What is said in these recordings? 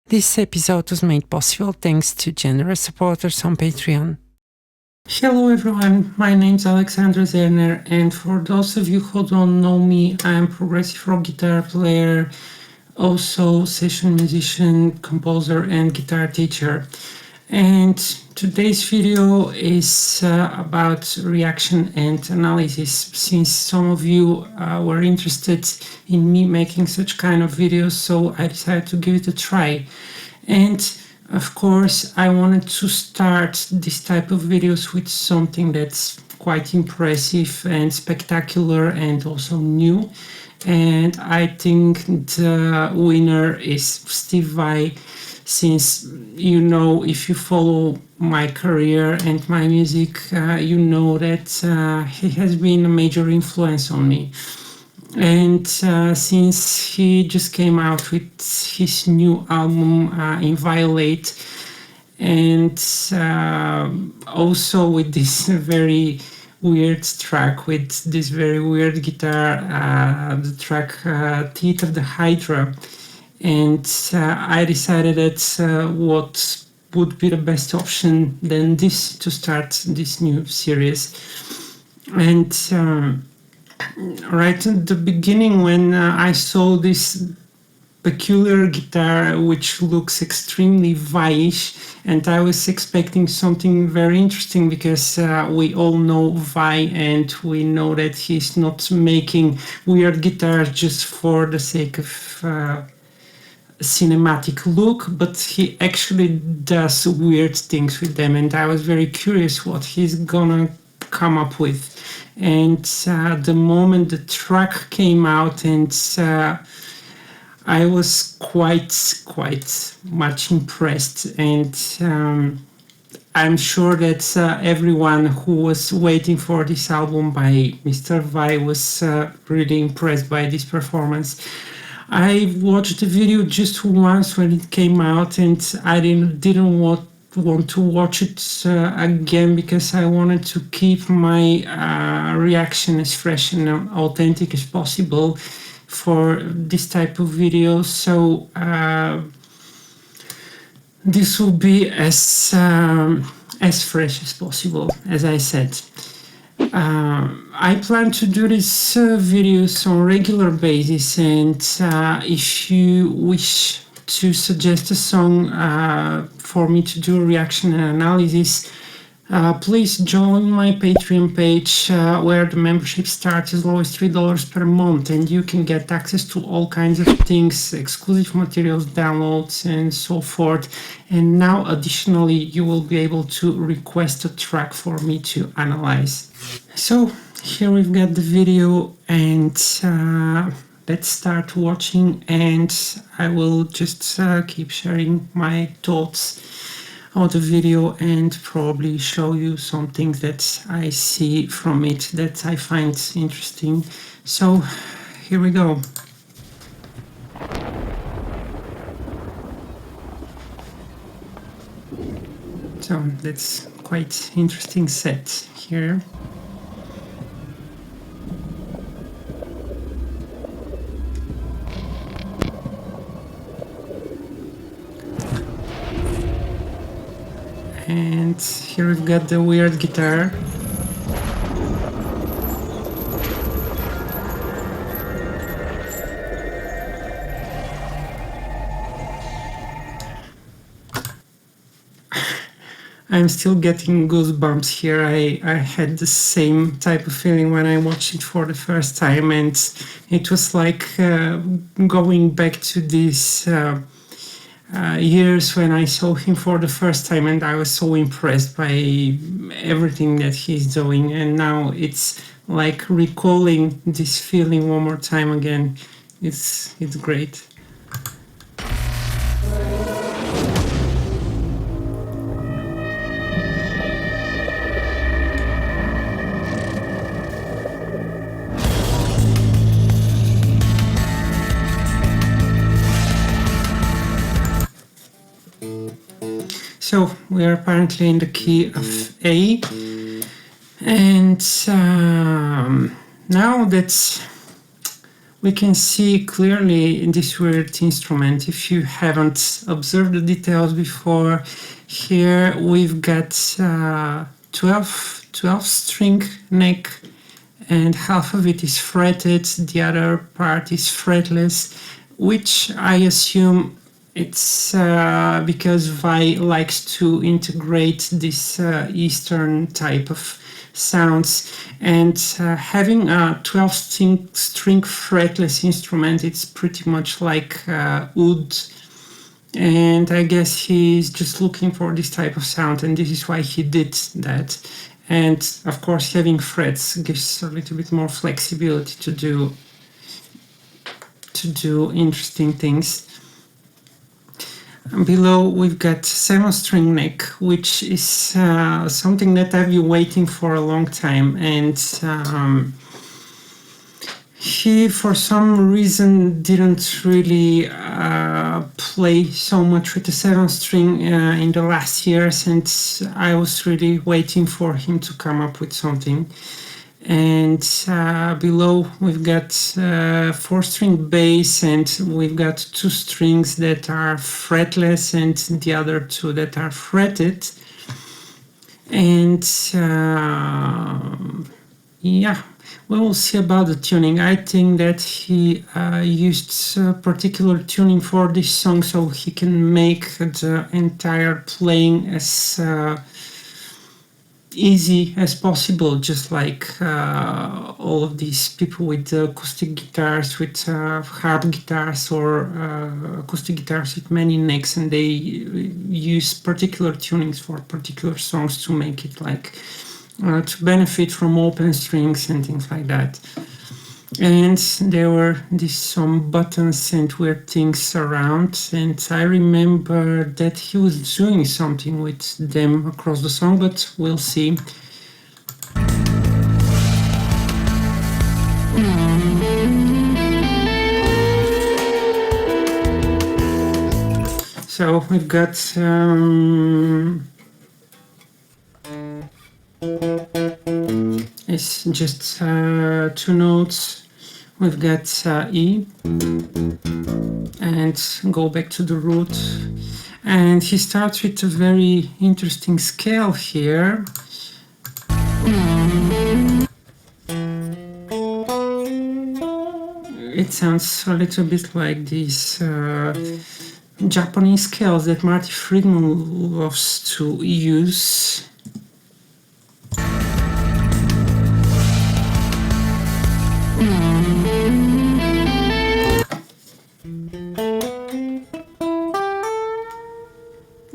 This episode was made possible thanks to generous supporters on Patreon. Hello everyone, my name's Alexandra Zerner, and for those of you who don't know me, I'm a progressive rock guitar player, also session musician, composer, and guitar teacher. And today's video is about reaction and analysis. Since some of you were interested in me making such kind of videos, so I decided to give it a try. And of course, I wanted to start this type of videos with something that's quite impressive and spectacular and also new. And I think the winner is Steve Vai. Since, you know, if you follow my career and my music, you know that he has been a major influence on me. And since he just came out with his new album, Inviolate, and also with this very weird track, with this very weird guitar, the track Teeth of the Hydra. And I decided that what would be the best option than this to start this new series. And right at the beginning, when I saw this peculiar guitar which looks extremely Vai-ish, and I was expecting something very interesting because we all know Vai, and we know that he's not making weird guitars just for the sake of cinematic look, but he actually does weird things with them, and I was very curious what he's gonna come up with. And the moment the track came out, and I was quite much impressed, and I'm sure that everyone who was waiting for this album by Mr. Vai was really impressed by this performance. I watched the video just once when it came out, and I didn't want to watch it again because I wanted to keep my reaction as fresh and authentic as possible for this type of video. So this will be as fresh as possible, as I said. I plan to do these videos on a regular basis, and if you wish to suggest a song for me to do a reaction and analysis, please join my Patreon page where the membership starts as low as $3 per month, and you can get access to all kinds of things, exclusive materials, downloads, and so forth. And now additionally, you will be able to request a track for me to analyze. So here we've got the video, and let's start watching, and I will just keep sharing my thoughts on the video and probably show you some things that I see from it that I find interesting. So here we go. So that's quite interesting set here. And here we've got the weird guitar. I'm still getting goosebumps here. I had the same type of feeling when I watched it for the first time, and it was like going back to these years when I saw him for the first time, and I was so impressed by everything that he's doing, and now it's like recalling this feeling one more time again. It's great. So we are apparently in the key of A, and now that we can see clearly in this weird instrument, if you haven't observed the details before, here we've got 12 string neck, and half of it is fretted, the other part is fretless, which I assume it's because Vai likes to integrate this Eastern type of sounds, and having a 12-string fretless instrument, it's pretty much like oud, and I guess he's just looking for this type of sound, and this is why he did that. And of course, having frets gives a little bit more flexibility to do interesting things. Below we've got 7-string neck, which is something that I've been waiting for a long time, and he for some reason didn't really play so much with the 7-string in the last years, and I was really waiting for him to come up with something. And below we've got 4-string bass, and we've got 2 strings that are fretless and the other 2 that are fretted. And yeah, we will see about the tuning. I think that he used particular tuning for this song so he can make the entire playing as easy as possible, just like all of these people with acoustic guitars, with harp guitars, or acoustic guitars with many necks, and they use particular tunings for particular songs to make it like to benefit from open strings and things like that. And there were some buttons and weird things around, and I remember that he was doing something with them across the song, but we'll see. So we've got it's just 2 notes. We've got E, and go back to the root. And he starts with a very interesting scale here. It sounds a little bit like these Japanese scales that Marty Friedman loves to use.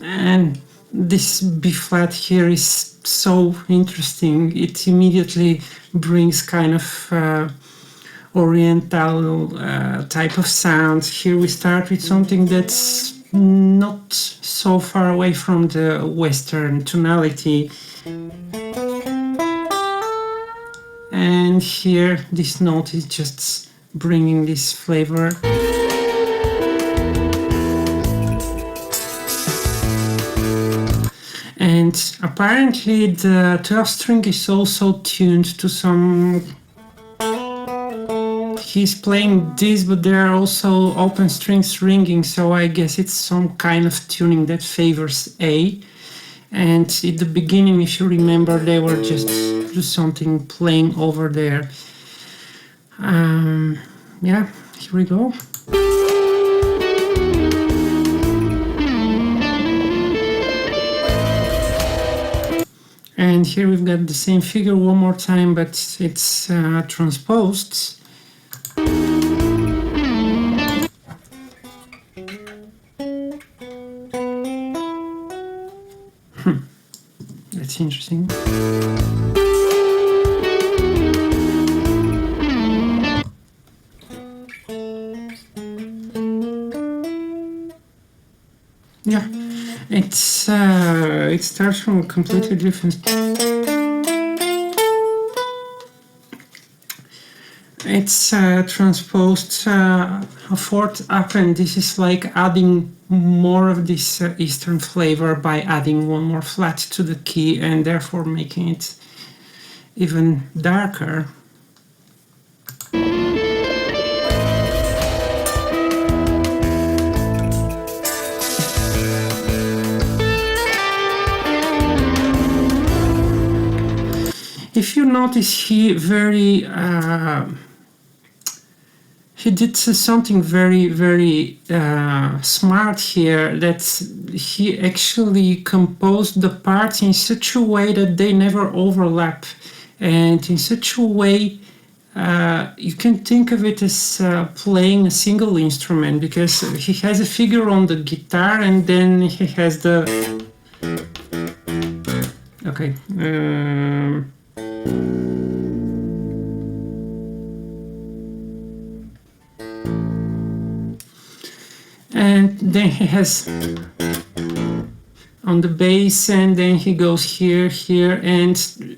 And this B flat here is so interesting. It immediately brings kind of oriental type of sound. Here we start with something that's not so far away from the Western tonality. And here this note is just bringing this flavor. And apparently the 12 string is also tuned to some... He's playing this, but there are also open strings ringing, so I guess it's some kind of tuning that favors A. And at the beginning, if you remember, they were just something playing over there. Yeah, here we go. And here we've got the same figure one more time, but it's transposed. That's interesting. Yeah, it starts from a completely different. It's transposed a fourth up, and this is like adding more of this Eastern flavor by adding one more flat to the key, and therefore making it even darker. if you notice, he did something very smart here, that he actually composed the parts in such a way that they never overlap, and in such a way you can think of it as playing a single instrument, because he has a figure on the guitar and then he has the okay and then he has on the bass, and then he goes here, and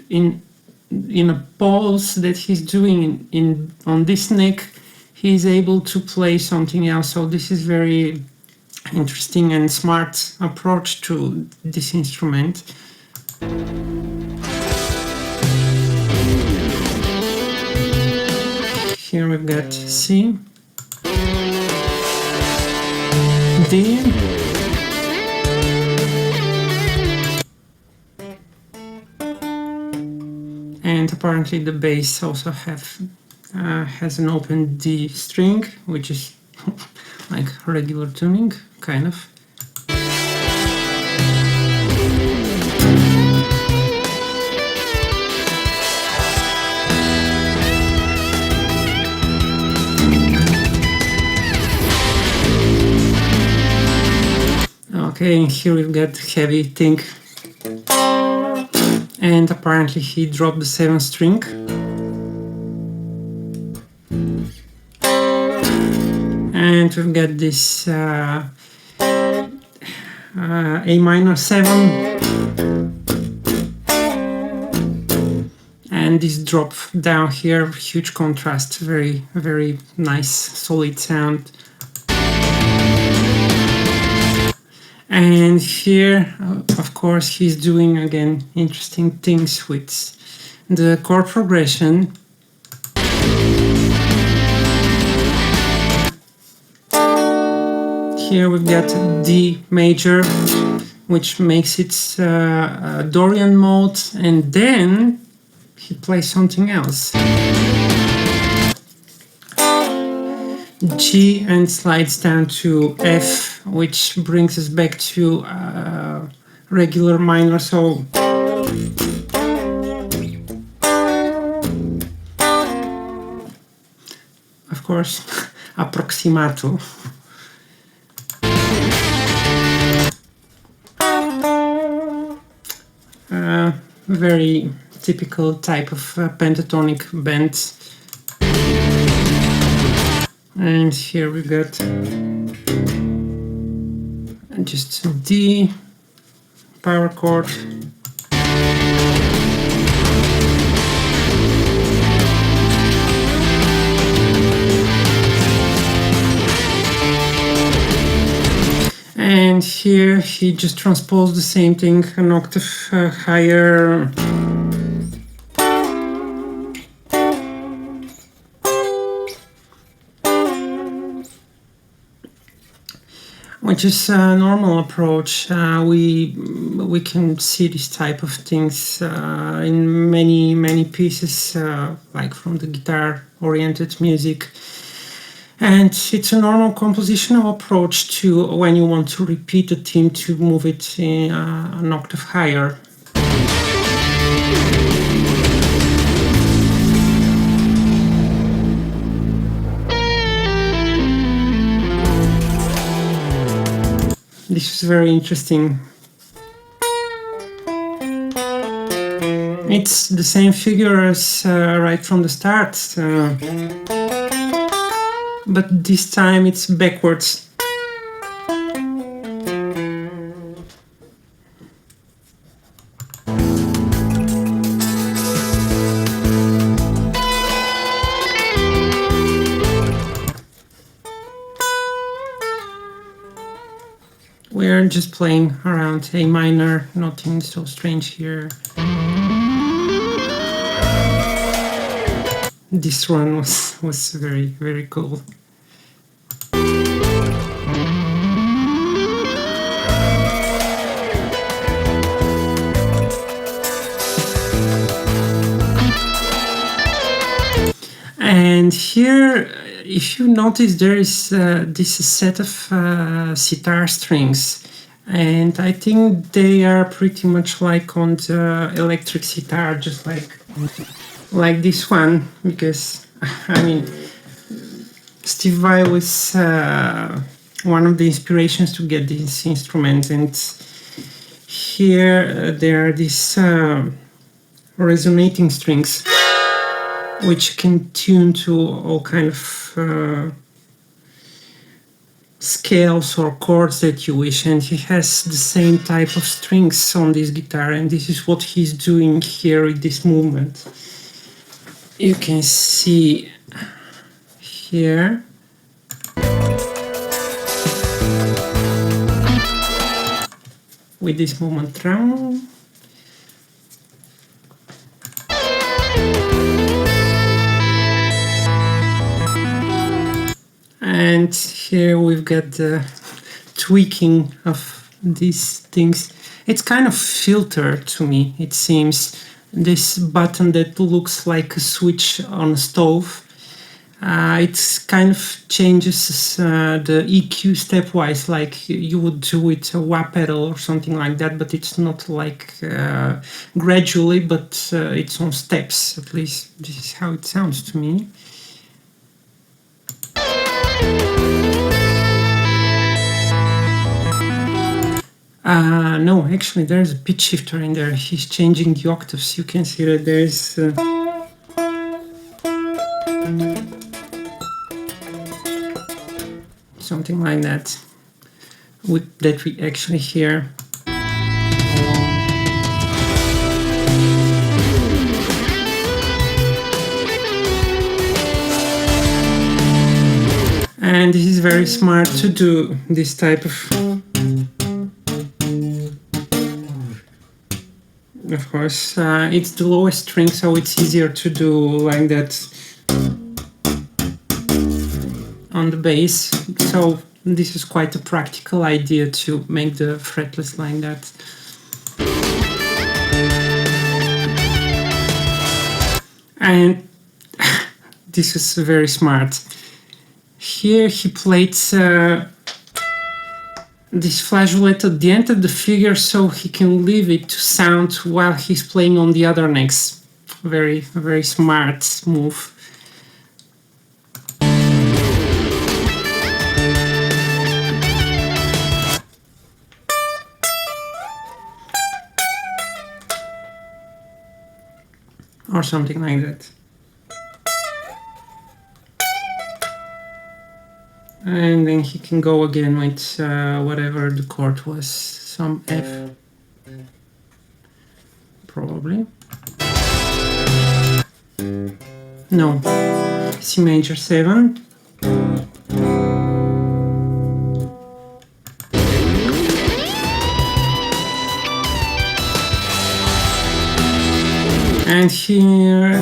in a pause that he's doing on this neck, he's able to play something else. So this is very interesting and smart approach to this instrument. Here we've got C, D, and apparently the bass also has an open D string, which is like regular tuning, kind of. Okay, and here we've got heavy thing, and apparently he dropped the 7th string. And we've got this A minor 7, and this drop down here, huge contrast, very nice solid sound. And here, of course, he's doing again interesting things with the chord progression. Here we've got D major, which makes it Dorian mode, and then he plays something else. G, and slides down to F, which brings us back to regular minor. So of course approximato. Very typical type of pentatonic bend. And here we got just D power chord. And here he just transposed the same thing an octave higher. Which is a normal approach. We can see this type of things in many pieces, like from the guitar-oriented music. And it's a normal compositional approach to when you want to repeat a theme to move it in, an octave higher. This is very interesting. It's the same figure as right from the start, but this time it's backwards. We're just playing around A minor, nothing so strange here. This one was very cool. Here, if you notice, there is this set of sitar strings, and I think they are pretty much like on the electric sitar, just like this one, because I mean, Steve Vai was one of the inspirations to get this instrument, and here there are these resonating strings which you can tune to all kind of scales or chords that you wish, and he has the same type of strings on this guitar, and this is what he's doing here with this movement. You can see here with this movement round. And here we've got the tweaking of these things. It's kind of filtered to me, it seems. This button that looks like a switch on a stove. It kind of changes the EQ stepwise, like you would do with a wah pedal or something like that, but it's not like gradually, but it's on steps. At least this is how it sounds to me. No, actually there's a pitch shifter in there. He's changing the octaves. You can see that there's something like that that we actually hear. And this is very smart to do this type of course, it's the lowest string, so it's easier to do like that on the bass. So this is quite a practical idea to make the fretless like that. And this is very smart. Here he played this flageolet at the end of the figure so he can leave it to sound while he's playing on the other necks. Very, very smart move. Or something like that. And then he can go again with whatever the chord was, some F, probably. No, C major 7. And here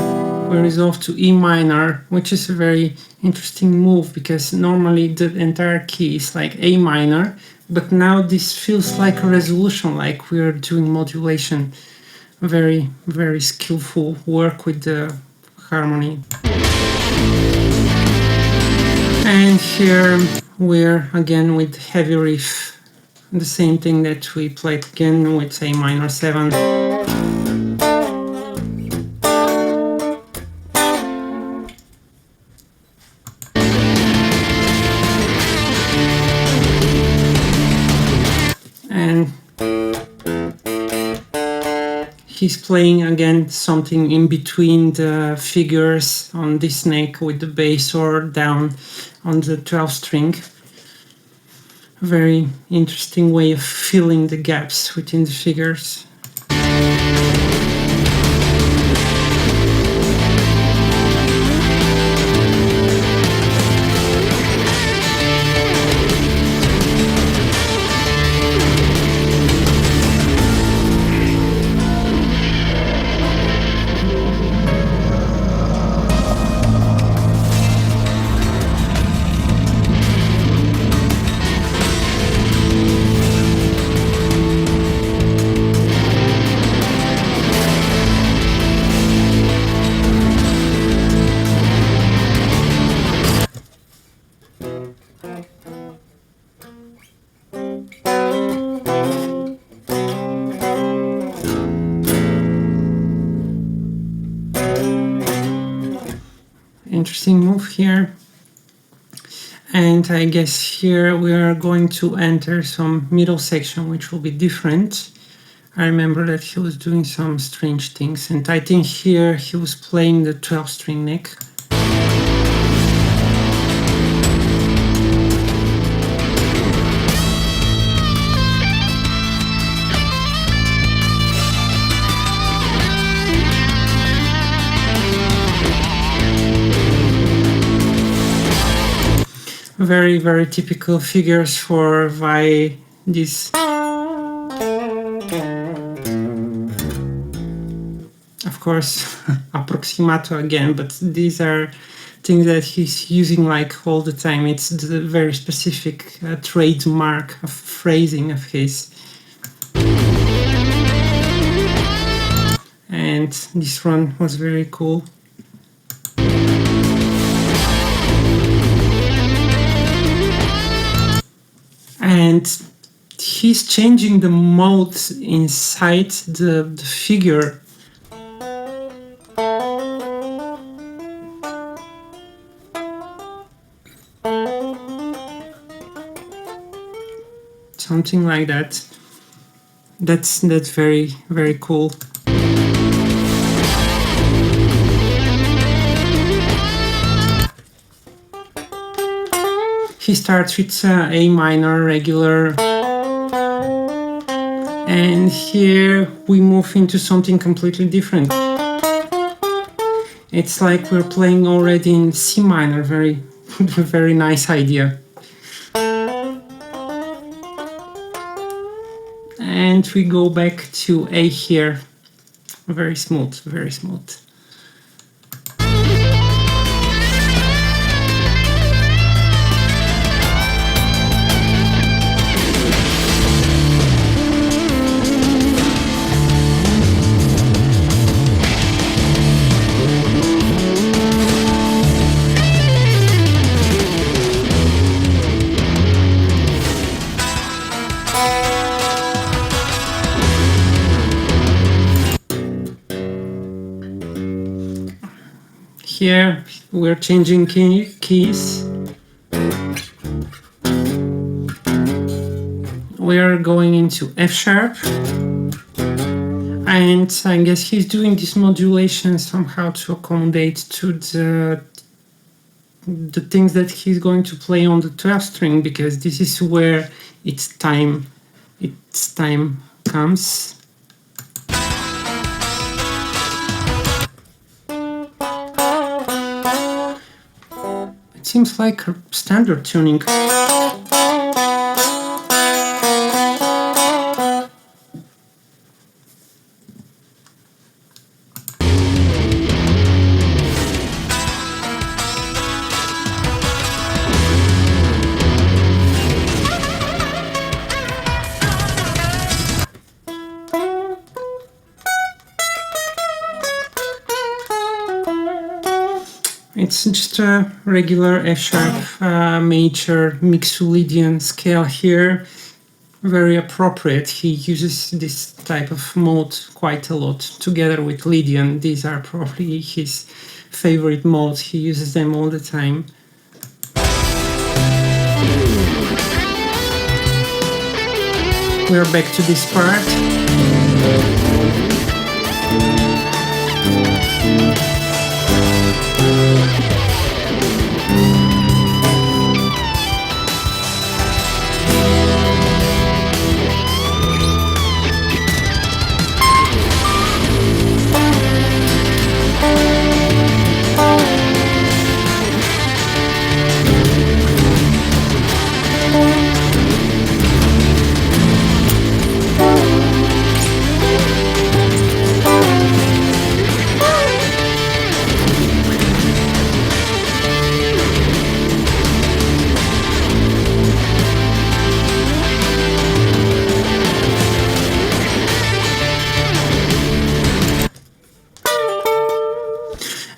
we resolve to E minor, which is a very interesting move because normally the entire key is like A minor, but now this feels like a resolution, like we're doing modulation. Very, very skillful work with the harmony. And here we're again with heavy riff, the same thing that we played again with A minor 7. And he's playing again something in between the figures on this neck with the bass or down on the 12th string. Very interesting way of filling the gaps within the figures. interesting move here. And I guess here we are going to enter some middle section, which will be different. I remember that he was doing some strange things, and I think here he was playing the 12-string neck. Very, very typical figures for Vai. This of course approximato again, but these are things that he's using like all the time. It's the very specific trademark of phrasing of his. And this one was very cool. And he's changing the mode inside the figure. Something like that. That's very, very cool. He starts with A minor regular, and here we move into something completely different. It's like we're playing already in C minor. Very, very nice idea. And we go back to A here. Very smooth, very smooth. Here we're changing keys. We are going into F sharp, and I guess he's doing this modulation somehow to accommodate to the things that he's going to play on the 12th string, because this is where its time comes. It seems like a standard tuning. It's just a regular F sharp major Mixolydian scale here. Very appropriate. He uses this type of mode quite a lot together with Lydian. These are probably his favorite modes. He uses them all the time. We're back to this part.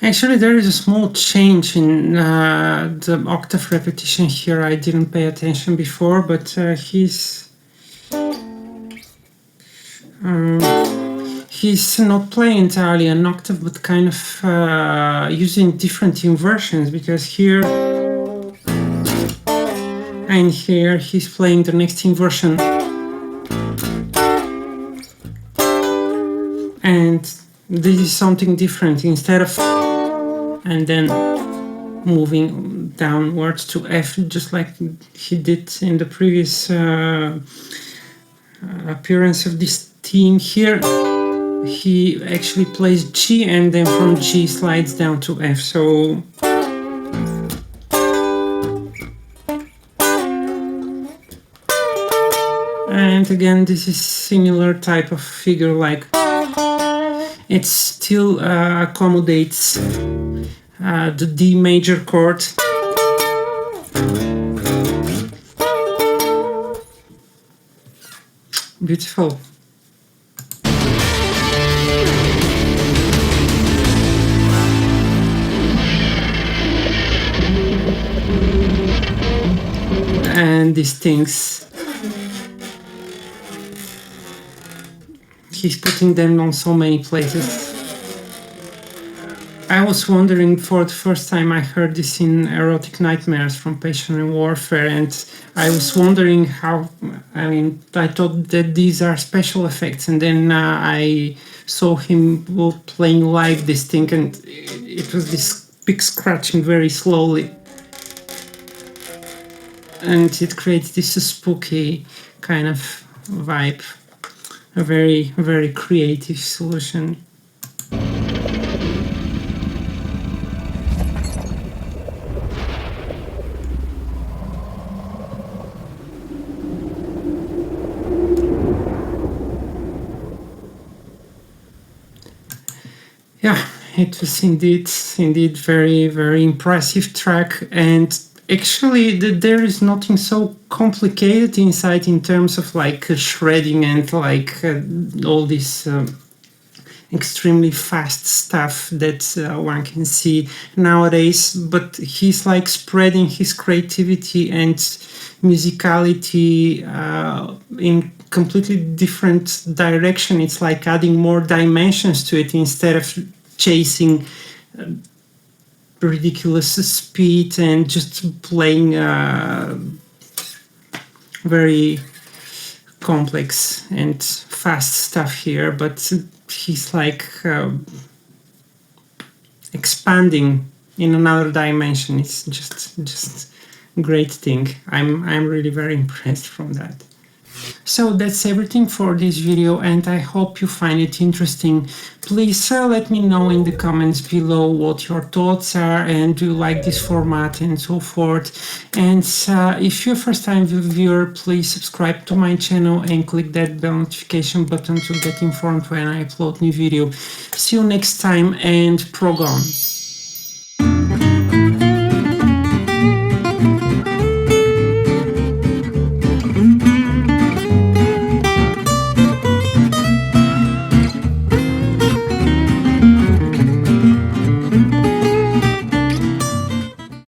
Actually, there is a small change in the octave repetition here. I didn't pay attention before, but he's not playing entirely an octave, but kind of using different inversions, because here and here he's playing the next inversion, and this is something different. Instead of and then moving downwards to F, just like he did in the previous appearance of this theme, here he actually plays G and then from G slides down to F. So and again, this is similar type of figure, like it still accommodates the D major chord. Beautiful. And these things, he's putting them on so many places. I was wondering, for the first time I heard this in Erotic Nightmares from Passion and Warfare, and I was wondering how, I mean, I thought that these are special effects, and then I saw him playing live this thing, and it was this big scratching very slowly. And it creates this spooky kind of vibe. A very, very creative solution. Yeah, it was indeed very, very impressive track, and actually there is nothing so complicated inside in terms of like shredding and like all this extremely fast stuff that one can see nowadays, but he's like spreading his creativity and musicality in completely different direction. It's like adding more dimensions to it instead of chasing ridiculous speed and just playing very complex and fast stuff here, but he's like expanding in another dimension. It's just a great thing. I'm really very impressed from that. So that's everything for this video, and I hope you find it interesting. Please let me know in the comments below what your thoughts are, and do you like this format and so forth. And if you're a first time viewer, please subscribe to my channel and click that bell notification button to get informed when I upload new video. See you next time, and prog on!